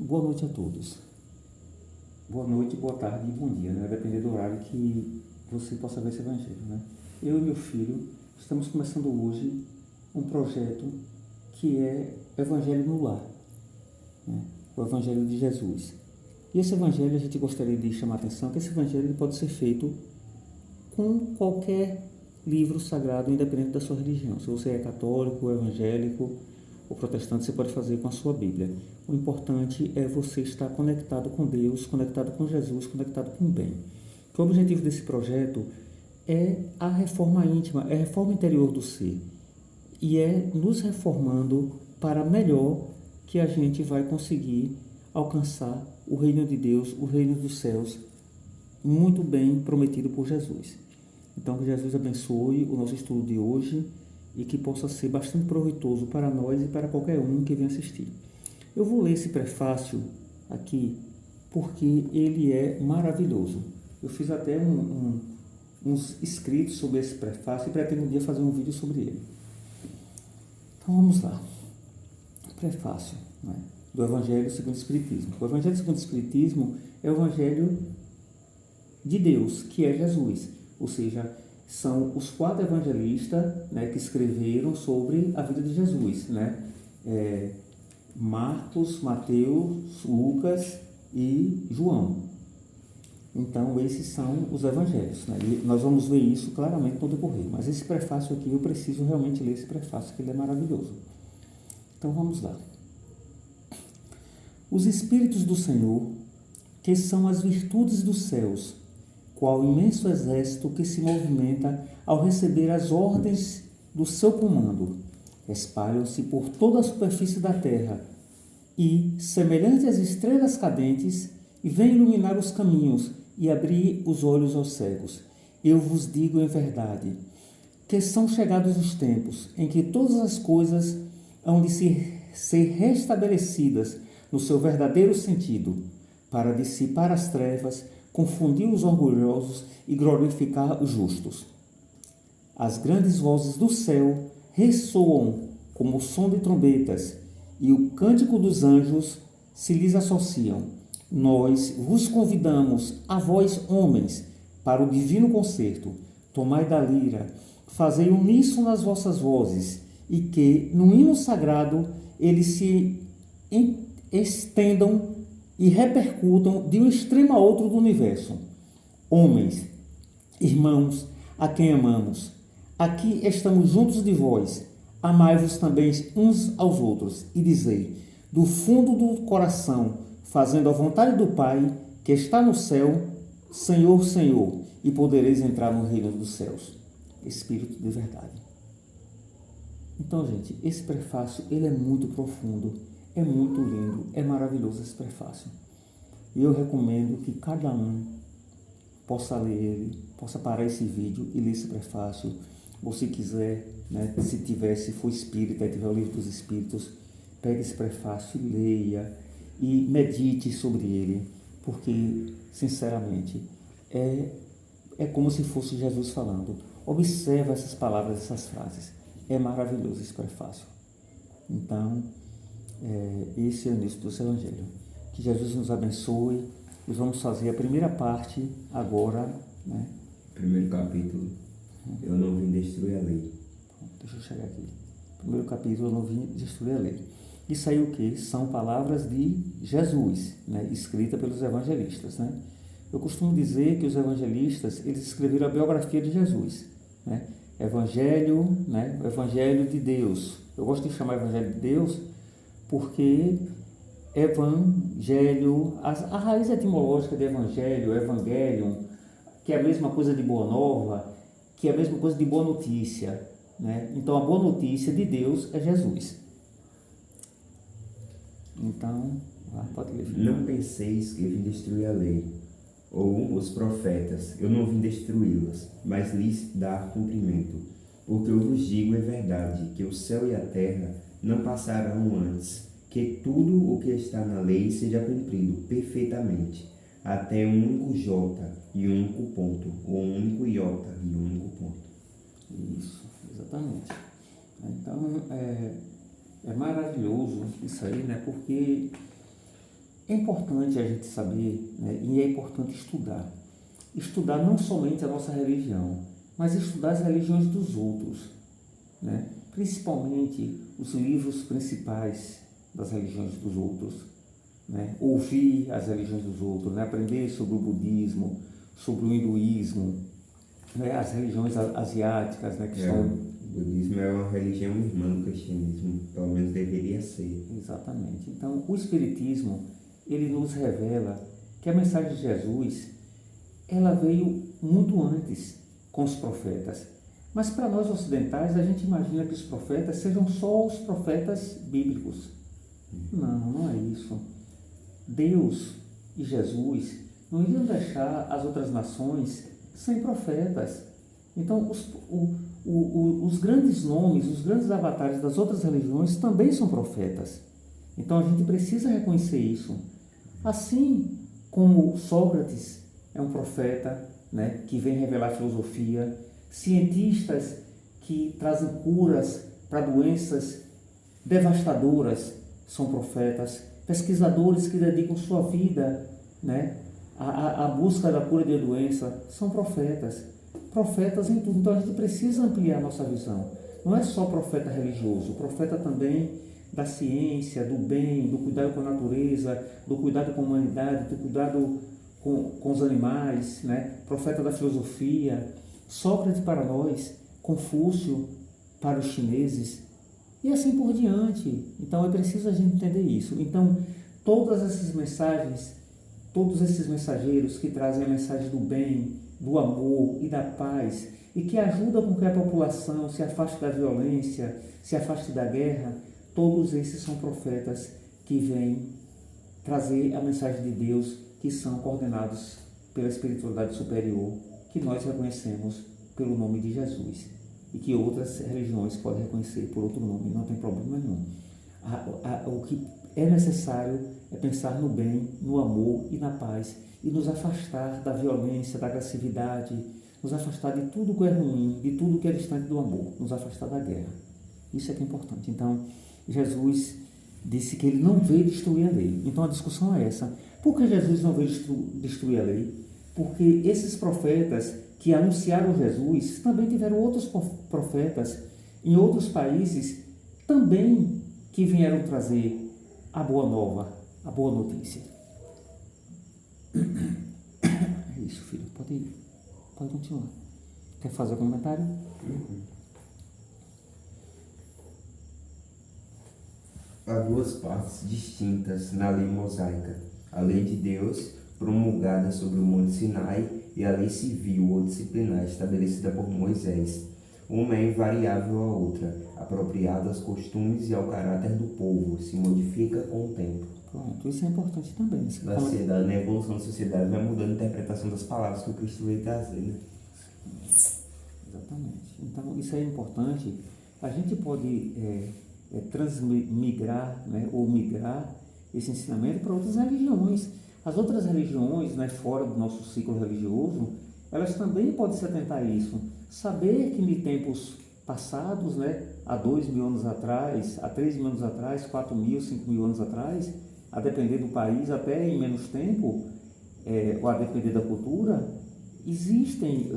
Boa noite a todos. Boa noite, boa tarde e bom dia, né? Vai depender do horário que você possa ver esse evangelho, né? Eu e meu filho estamos começando hoje um projeto que é Evangelho no Lar, né? O Evangelho de Jesus. E esse evangelho a gente gostaria de chamar a atenção que esse evangelho pode ser feito com qualquer livro sagrado, independente da sua religião. Se você é católico, evangélico ou protestante, você pode fazer com a sua Bíblia. O importante é você estar conectado com Deus, conectado com Jesus, conectado com o bem. O objetivo desse projeto é a reforma íntima, é a reforma interior do ser. E é nos reformando para melhor que a gente vai conseguir alcançar o reino de Deus, o reino dos céus, muito bem prometido por Jesus. Então, que Jesus abençoe o nosso estudo de hoje e que possa ser bastante proveitoso para nós e para qualquer um que venha assistir. Eu vou ler esse prefácio aqui porque ele é maravilhoso. Eu fiz até uns escritos sobre esse prefácio e pretendo um dia fazer um vídeo sobre ele. Então vamos lá. Prefácio, né, do Evangelho segundo o Espiritismo. O Evangelho segundo o Espiritismo é o Evangelho de Deus, que é Jesus. Ou seja, são os 4 evangelistas, né, que escreveram sobre a vida de Jesus, né? Marcos, Mateus, Lucas e João. Então, esses são os evangelhos, né? E nós vamos ver isso claramente no decorrer. Mas esse prefácio aqui, eu preciso realmente ler esse prefácio, que ele é maravilhoso. Então, vamos lá. Os Espíritos do Senhor, que são as virtudes dos céus, qual imenso exército que se movimenta ao receber as ordens do seu comando, espalham-se por toda a superfície da terra e, semelhantes às estrelas cadentes, vêm iluminar os caminhos e abrir os olhos aos cegos. Eu vos digo em verdade, que são chegados os tempos em que todas as coisas hão de ser restabelecidas no seu verdadeiro sentido, para dissipar as trevas, confundir os orgulhosos e glorificar os justos. As grandes vozes do céu ressoam como o som de trombetas, e o cântico dos anjos se lhes associam. Nós vos convidamos, a vós, homens, para o divino concerto. Tomai da lira, fazei uníssono as vossas vozes, e que, no hino sagrado, eles se estendam e repercutam de um extremo a outro do universo. Homens, irmãos, a quem amamos, aqui estamos juntos de vós, amai-vos também uns aos outros, e dizei, do fundo do coração, fazendo a vontade do Pai, que está no céu, Senhor, Senhor, e podereis entrar no reino dos céus. Espírito de verdade. Então, gente, esse prefácio, ele é muito profundo, é muito lindo, é maravilhoso esse prefácio. E eu recomendo que cada um possa ler ele, possa parar esse vídeo e ler esse prefácio. Ou se quiser, né, se for espírita e tiver o livro dos espíritos, pegue esse prefácio e leia e medite sobre ele, porque, sinceramente, é como se fosse Jesus falando. Observa essas palavras, essas frases. É maravilhoso esse prefácio. Então, esse é o início do Evangelho. Que Jesus nos abençoe. Nós vamos fazer a primeira parte agora, né? Primeiro capítulo. Eu não vim destruir a lei. Deixa eu chegar aqui. Primeiro capítulo, eu não vim destruir a lei. Isso aí o que? São palavras de Jesus, né? Escrita pelos evangelistas, né? Eu costumo dizer que os evangelistas, eles escreveram a biografia de Jesus, né? Evangelho, né? O Evangelho de Deus. Eu gosto de chamar Evangelho de Deus porque Evangelho, a raiz etimológica de Evangelho, Evangelium, que é a mesma coisa de Boa Nova, que é a mesma coisa de Boa Notícia, né? Então, a boa notícia de Deus é Jesus. Então, pode ler. Não penseis que vim destruir a lei, ou os profetas. Eu não vim destruí-los, mas lhes dar cumprimento. Porque eu vos digo em verdade, que o céu e a terra não passarão antes, que tudo o que está na lei seja cumprido perfeitamente, até um único jota e um único ponto, ou um único iota e um único ponto. Isso, exatamente. Então, é maravilhoso isso aí, né? Porque é importante a gente saber, né, e é importante estudar. Estudar não somente a nossa religião, mas estudar as religiões dos outros, né? Principalmente os livros principais das religiões dos outros, né? Ouvir as religiões dos outros, né? Aprender sobre o budismo, sobre o hinduísmo, né? As religiões asiáticas, né? Que são... O budismo é uma religião irmã do cristianismo, pelo menos deveria ser. Exatamente. Então, o Espiritismo, ele nos revela que a mensagem de Jesus, ela veio muito antes com os profetas. Mas para nós ocidentais, a gente imagina que os profetas sejam só os profetas bíblicos. Não, não é isso. Deus e Jesus não iriam deixar as outras nações sem profetas. Então, os grandes nomes, os grandes avatares das outras religiões também são profetas. Então, a gente precisa reconhecer isso. Assim como Sócrates é um profeta, né, que vem revelar filosofia, cientistas que trazem curas para doenças devastadoras são profetas, pesquisadores que dedicam sua vida, né, à busca da cura de doença são profetas. Profetas em tudo. Então a gente precisa ampliar a nossa visão. Não é só profeta religioso, profeta também da ciência, do bem, do cuidado com a natureza, do cuidado com a humanidade, do cuidado com os animais, né? Profeta da filosofia, Sócrates para nós, Confúcio para os chineses, e assim por diante. Então é preciso a gente entender isso. Então, todas essas mensagens, todos esses mensageiros que trazem a mensagem do bem, do amor e da paz, e que ajudam com que a população se afaste da violência, se afaste da guerra, todos esses são profetas que vêm trazer a mensagem de Deus, que são coordenados pela espiritualidade superior, que nós reconhecemos pelo nome de Jesus, e que outras religiões podem reconhecer por outro nome, não tem problema nenhum. O que é necessário é pensar no bem, no amor e na paz, e nos afastar da violência, da agressividade, nos afastar de tudo que é ruim, de tudo que é distante do amor, nos afastar da guerra. Isso é que é importante. Então, Jesus disse que ele não veio destruir a lei. Então, a discussão é essa. Por que Jesus não veio destruir a lei? Porque esses profetas que anunciaram Jesus também tiveram outros profetas em outros países também que vieram trazer a boa nova, a boa notícia. É isso, filho. Pode continuar. Quer fazer comentário? Há duas partes distintas na lei mosaica: a lei de Deus, promulgada sobre o Monte Sinai, e a lei civil ou disciplinar estabelecida por Moisés. Uma é invariável à outra, apropriada aos costumes e ao caráter do povo, se modifica com o tempo. Pronto, isso é importante também. Na sociedade, na evolução da sociedade, vai mudando a interpretação das palavras que o Cristo veio trazer, né? Exatamente. Então, isso é importante. A gente pode transmigrar, né, ou migrar esse ensinamento para outras religiões. As outras religiões, né, fora do nosso ciclo religioso, elas também podem se atentar a isso. Saber que em tempos passados, né, há 2.000 anos atrás, há 3.000 anos atrás, 4.000, 5.000 anos atrás, a depender do país, até em menos tempo, ou a depender da cultura, existem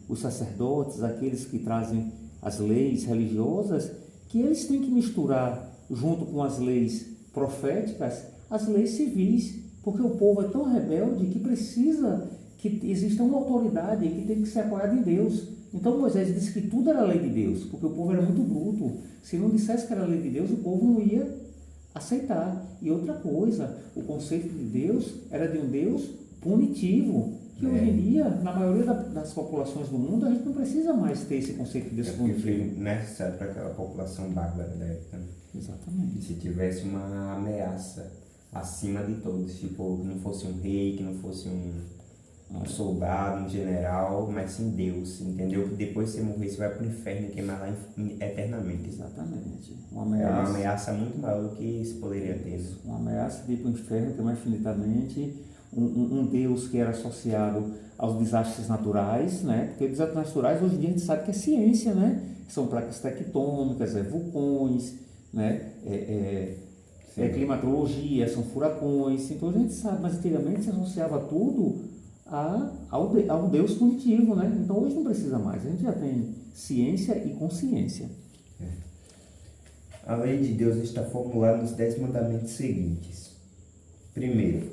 os sacerdotes, aqueles que trazem as leis religiosas, que eles têm que misturar, junto com as leis proféticas, as leis civis, porque o povo é tão rebelde que precisa que exista uma autoridade que tem que ser apoiada em Deus. Então Moisés disse que tudo era lei de Deus, porque o povo era muito bruto. Se não dissesse que era lei de Deus, o povo não ia aceitar. E outra coisa, o conceito de Deus era de um Deus punitivo, que hoje em dia, na maioria das populações do mundo, a gente não precisa mais ter esse conceito de Deus punitivo. Foi necessário para aquela população bárbara da época. Exatamente. E se tivesse uma ameaça acima de todos, tipo, que não fosse um rei, que não fosse um soldado, um general, mas sim Deus, entendeu? Que depois que você morrer, você vai para o inferno e queimar lá eternamente. Exatamente. É uma ameaça muito maior do que se poderia ter. Uma ameaça de ir para o inferno, queimar infinitamente. Um Deus que era associado aos desastres naturais, né? Porque desastres naturais hoje em dia a gente sabe que é ciência, né? São placas tectônicas, vulcões, né? climatologia, são furacões. Então a gente sabe, mas antigamente se associava tudo ao Deus punitivo, né? Então hoje não precisa mais, a gente já tem ciência e consciência. A lei de Deus está formulada nos 10 mandamentos seguintes. Primeiro,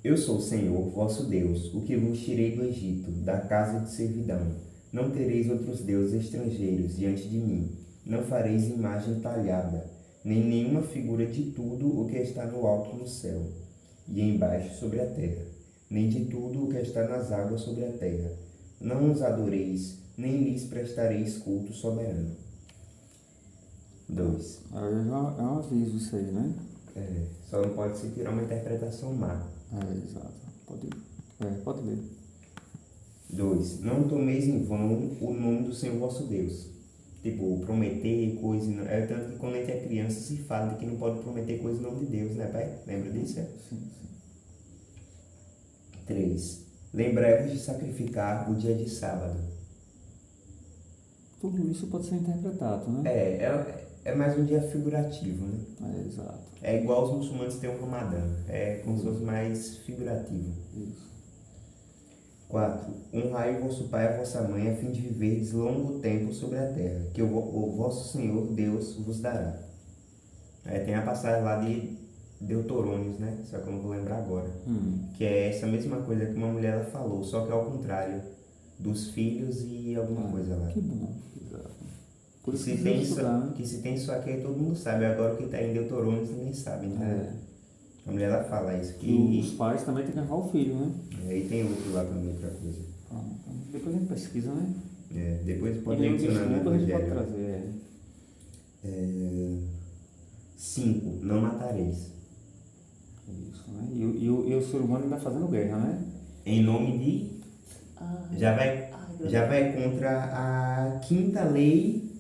eu sou o Senhor, vosso Deus, o que vos tirei do Egito, da casa de servidão. Não tereis outros deuses estrangeiros diante de mim. Não fareis imagem talhada, nem nenhuma figura de tudo o que está no alto no céu, e embaixo sobre a terra, nem de tudo o que está nas águas sobre a terra. Não os adoreis, nem lhes prestareis culto soberano. 2. É um aviso isso aí, né? Só não pode se tirar uma interpretação má. Exato. Pode ler. 2. Não tomeis em vão o nome do Senhor vosso Deus. Tipo, prometer coisa. É tanto que quando a gente é criança se fala de que não pode prometer coisa em nome de Deus, né, pai? Lembra disso? Sim. 3. Lembrai-vos de sacrificar o dia de sábado. Tudo isso pode ser interpretado, né? É mais um dia figurativo, né? Exato. É igual os muçulmanos têm o Ramadã. É como se fosse mais figurativo. Isso. 4. Honrai o vosso pai e a vossa mãe, a fim de viverdes longo tempo sobre a terra, que o vosso Senhor Deus vos dará. Tem a passagem lá de Deuterônios, né? Só que eu não vou lembrar agora. Que é essa mesma coisa que uma mulher ela falou, só que ao contrário, dos filhos e alguma coisa lá. Que bom. Exato. Por isso que se tem isso aqui, todo mundo sabe. Agora o que está em Deuterônios ninguém sabe. Então, a mulher ela fala isso. Que os pais também têm que honrar o filho, né? E tem outro lá também, outra coisa. Depois a gente pesquisa, né? Depois pode mencionar no estudo, a gente pode Evangelho. trazer. 5. Não matareis. Isso, né? E o ser humano ainda fazendo guerra, né? Em nome de... Já vai contra a 5ª lei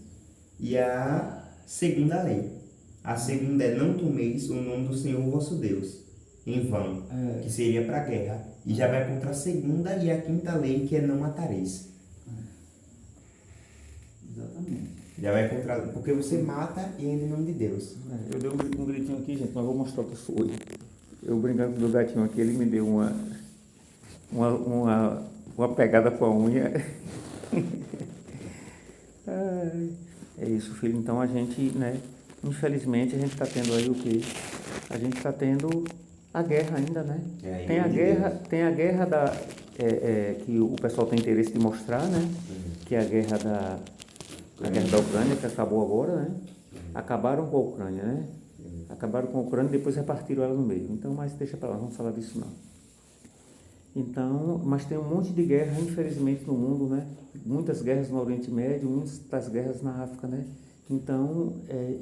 e a 2ª lei. A 2ª é não tomeis o nome do Senhor vosso Deus em vão, que seria para a guerra. E já vai contra a 2ª e a 5ª lei, que é não matareis. Exatamente. Já vai contra... Porque você mata e ainda em nome de Deus. Eu dei um gritinho aqui, gente, mas vou mostrar o que foi. Eu brincando com o meu gatinho aqui, ele me deu uma pegada com a unha. É isso, filho. Então a gente, né, infelizmente a gente está tendo aí o quê? A gente está tendo a guerra ainda, né? Tem a guerra que o pessoal tem interesse de mostrar, né? Que é a guerra da Ucrânia, que acabou agora, né? Acabaram com a Ucrânia, né? Acabaram com a Ucrânia e depois repartiram ela no meio. Então, mas deixa para lá, não vamos falar disso não. Então, mas tem um monte de guerra, infelizmente, no mundo, né? Muitas guerras no Oriente Médio, muitas guerras na África, né? Então,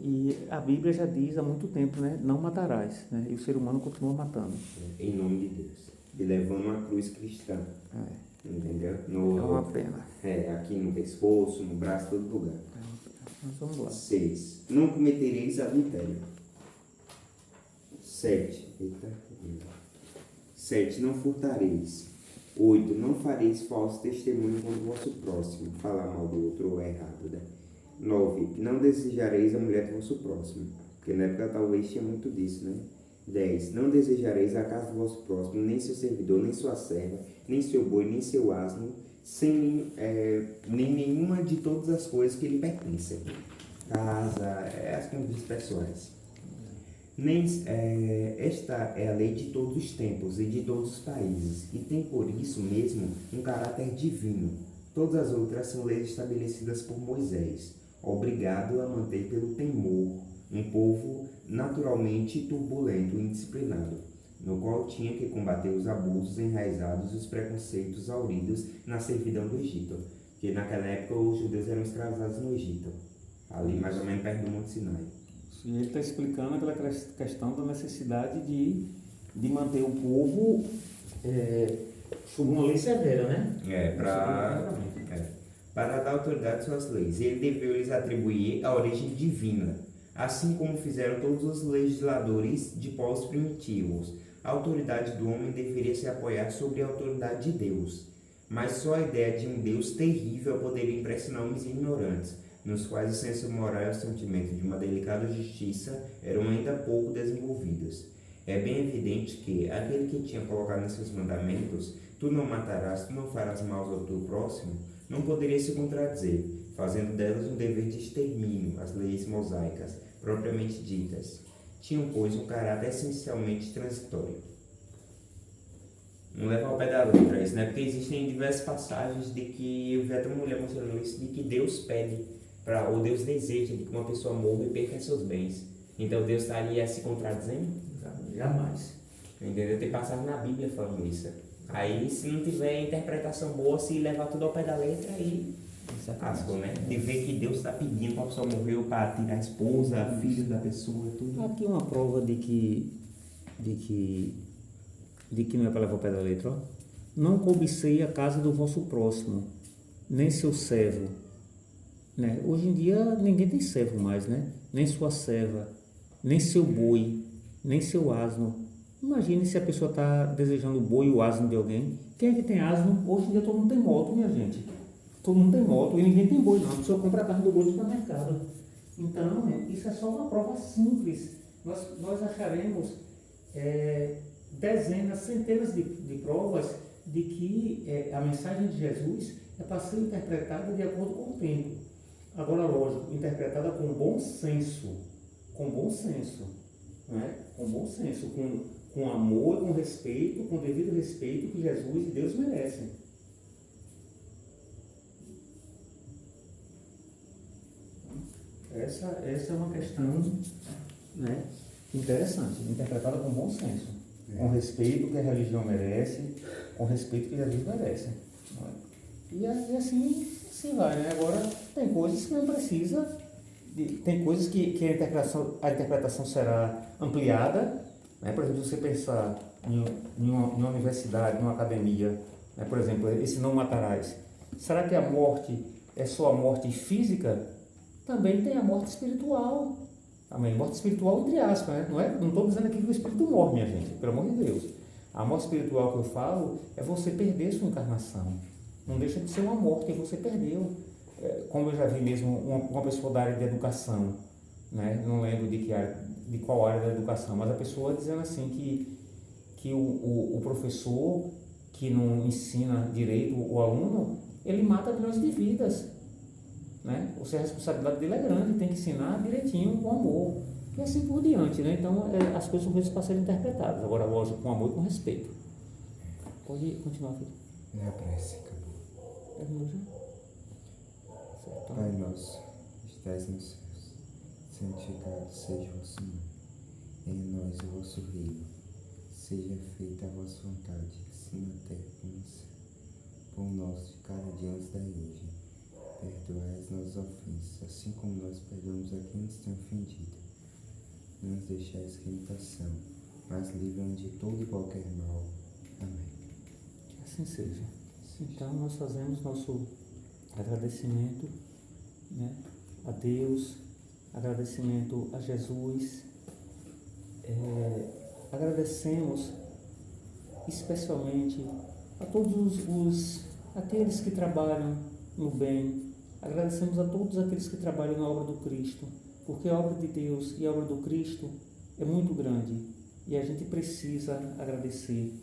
e a Bíblia já diz há muito tempo, né? Não matarás, né? E o ser humano continua matando. Em nome de Deus. E levando uma cruz cristã. Entendeu? É uma pena. Aqui no pescoço, no braço, todo lugar. Mas vamos lá. 6. Não cometereis adultério. 7. 7. Não furtareis. 8. Não fareis falso testemunho contra o vosso próximo. Falar mal do outro ou errado, né? 9. Não desejareis a mulher do vosso próximo. Porque na época talvez tinha muito disso, né? 10. Não desejareis a casa do vosso próximo, nem seu servidor, nem sua serva, nem seu boi, nem seu asno, nem nenhuma de todas as coisas que lhe pertencem. Casa, as coisas pessoais. Esta é a lei de todos os tempos e de todos os países, e tem por isso mesmo um caráter divino. Todas as outras são leis estabelecidas por Moisés, obrigado a manter pelo temor um povo naturalmente turbulento e indisciplinado, no qual tinha que combater os abusos enraizados e os preconceitos hauridos na servidão do Egito, porque naquela época os judeus eram escravizados no Egito, ali mais ou menos perto do Monte Sinai. E ele está explicando aquela questão da necessidade de manter o povo sob uma lei severa, né? Para dar autoridade às suas leis. Ele deveu lhes atribuir a origem divina, assim como fizeram todos os legisladores de povos primitivos. A autoridade do homem deveria se apoiar sobre a autoridade de Deus. Mas só a ideia de um Deus terrível poderia impressionar homens ignorantes, nos quais o senso moral e o sentimento de uma delicada justiça eram ainda pouco desenvolvidos. É bem evidente que aquele que tinha colocado nos seus mandamentos, tu não matarás, tu não farás mal ao teu próximo, não poderia se contradizer, fazendo delas um dever de extermínio, as leis mosaicas, propriamente ditas. Tinham, pois, um caráter essencialmente transitório. Não leva ao pé da letra isso, né? Porque existem diversas passagens de que eu vi até uma mulher mostrando isso, de que Deus pede, ou Deus deseja de que uma pessoa morra e perca seus bens. Então Deus estaria se contradizendo? Jamais. Entendeu? Tem passagem na Bíblia falando isso. Aí, se não tiver interpretação boa, se levar tudo ao pé da letra, aí asco, né? De ver que Deus está pedindo para a pessoa morrer para tirar a esposa, filho da pessoa, tudo. Aqui uma prova de que não é para levar ao pé da letra. Ó. Não cobicei a casa do vosso próximo, nem seu servo. Né? Hoje em dia ninguém tem servo mais, né? Nem sua serva, nem seu boi, nem seu asno. Imagine se a pessoa está desejando o boi e o asno de alguém. Quem é que tem asno? Hoje em dia todo mundo tem moto, minha gente. Todo mundo tem moto e ninguém tem boi, não. A pessoa compra a carne do boi no supermercado. Então, isso é só uma prova simples. Nós acharemos dezenas, centenas de provas de que a mensagem de Jesus é para ser interpretada de acordo com o tempo. Agora, lógico, interpretada com bom senso. Com bom senso. Né? Com bom senso, com amor, com respeito, com devido respeito que Jesus e Deus merecem. Essa é uma questão, né, interessante, interpretada com bom senso, com respeito que a religião merece, com respeito que Jesus merece. Né? E assim vai, né? Agora, tem coisas que não precisa, tem coisas que a interpretação será ampliada, né? Por exemplo, se você pensar em uma universidade, numa academia, né? Por exemplo, esse não matarás, será que a morte é só a morte física? Também tem a morte espiritual. Amém? Morte espiritual entre aspas, né? Não estou dizendo aqui que o espírito morre, minha gente, pelo amor de Deus. A morte espiritual que eu falo é você perder sua encarnação. Não deixa de ser uma morte que você perdeu. Como eu já vi mesmo uma pessoa da área de educação, né? Não lembro de qual área da educação, mas a pessoa dizendo assim que o professor que não ensina direito o aluno, ele mata milhões de vidas. Né? Ou seja, a responsabilidade dele é grande, tem que ensinar direitinho, com amor, e assim por diante, né? Então as coisas são feitas para serem interpretadas, agora lógico, com amor e com respeito. Pode continuar, filho. É a prece, acabou. Terminou já? Certo. Pai nosso, estais nos céus, santificado seja o vosso nome, em nós o vosso reino, seja feita a vossa vontade, assim na terra como no céu. Pão nosso de cada dia nos dai hoje. Perdoai as nossas ofensas, assim como nós perdoamos a quem nos tem ofendido. Não nos deixais cair em tentação, mas livra-nos de todo e qualquer mal. Amém. Que assim seja. Então nós fazemos nosso agradecimento, né, a Deus, agradecimento a Jesus, agradecemos especialmente a todos aqueles que trabalham no bem. Agradecemos a todos aqueles que trabalham na obra do Cristo, porque a obra de Deus e a obra do Cristo é muito grande e a gente precisa agradecer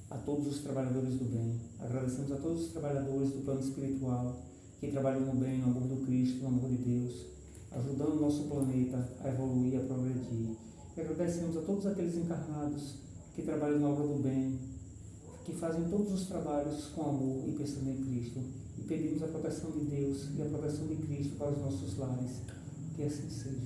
a todos os trabalhadores do bem. Agradecemos a todos os trabalhadores do plano espiritual que trabalham no bem, no amor do Cristo, no amor de Deus, ajudando o nosso planeta a evoluir, a progredir. E agradecemos a todos aqueles encarnados que trabalham na obra do bem, que fazem todos os trabalhos com amor e pensando em Cristo. E pedimos a proteção de Deus e a proteção de Cristo para os nossos lares. Que assim seja.